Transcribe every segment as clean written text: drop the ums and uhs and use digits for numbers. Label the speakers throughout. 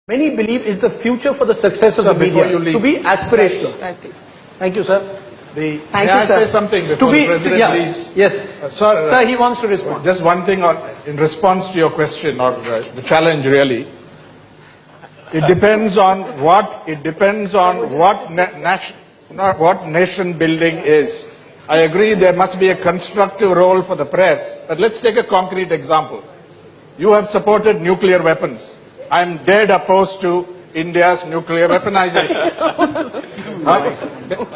Speaker 1: many believe is the future for the success of the media. To be aspirational. Thank you, sir.
Speaker 2: May I say something before the President leaves?
Speaker 1: Yes.
Speaker 2: Sir,
Speaker 1: he wants to respond.
Speaker 2: Just one thing in response to your question or the challenge really. It depends on what nation building is. I agree there must be a constructive role for the press, but let's take a concrete example. You have supported nuclear weapons. I am dead opposed to India's nuclear weaponization.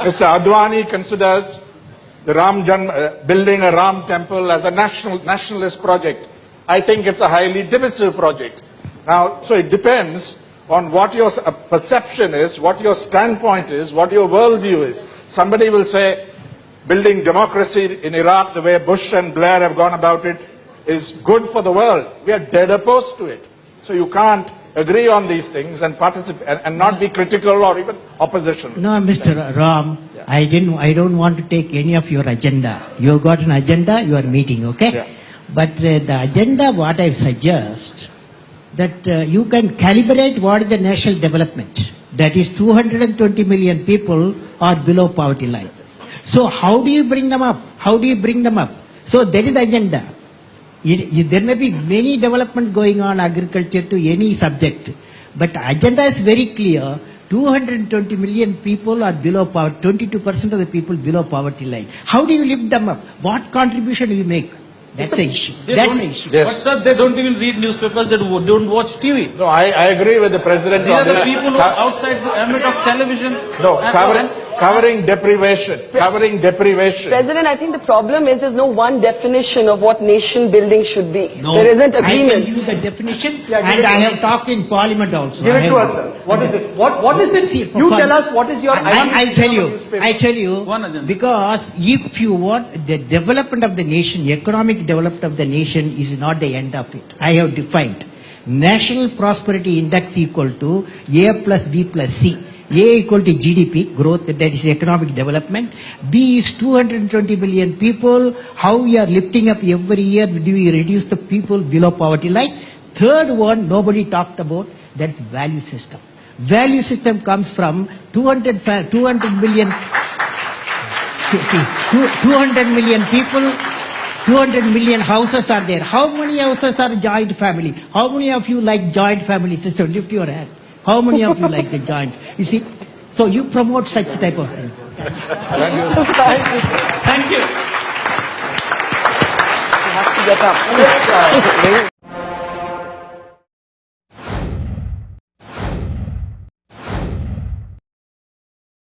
Speaker 2: Mr. Advani considers the building a Ram temple as a nationalist project. I think it's a highly divisive project. Now, so it depends on what your perception is, what your standpoint is, what your worldview is. Somebody will say building democracy in Iraq the way Bush and Blair have gone about it is good for the world. We are dead opposed to it. So you can't agree on these things and participate and not be critical or even opposition.
Speaker 3: No, Mr. Ram, yeah. I don't want to take any of your agenda. You got an agenda, you are meeting, okay?
Speaker 2: Yeah.
Speaker 3: But the agenda, what I suggest, that you can calibrate what is the national development. That is 220 million people are below poverty line. So how do you bring them up? How do you bring them up? So that is the agenda. There may be many development going on agriculture to any subject, but agenda is very clear. 220 million people are below poverty, 22% of the people below poverty line. How do you lift them up? What contribution do you make? That's the issue. That's the issue.
Speaker 1: Yes. But sir, they don't even read newspapers, they don't watch TV.
Speaker 2: No, I agree with the President.
Speaker 1: These are the people who are outside the ambit of television.
Speaker 2: No, covering deprivation.
Speaker 4: President, I think the problem is there's no one definition of what nation building should be.
Speaker 3: No,
Speaker 4: there isn't agreement.
Speaker 3: I can use the definition and I have talked in Parliament also.
Speaker 1: Give it to us, sir. What is it? What is it? You tell us what is your...
Speaker 3: I tell you, because if you want the development of the nation, economic development of the nation is not the end of it. I have defined. National Prosperity Index equal to A plus B plus C. A equal to GDP, growth, that is economic development. B is 220 million people. How we are lifting up every year, do we reduce the people below poverty line? Third one, nobody talked about, that's value system. Value system comes from 200 million people, 200 million houses are there. How many houses are joint family? How many of you like joint family system? Lift your hand. How many of you like the joint? You see, so you promote such type of thing.
Speaker 1: Thank you.
Speaker 4: You have to get up.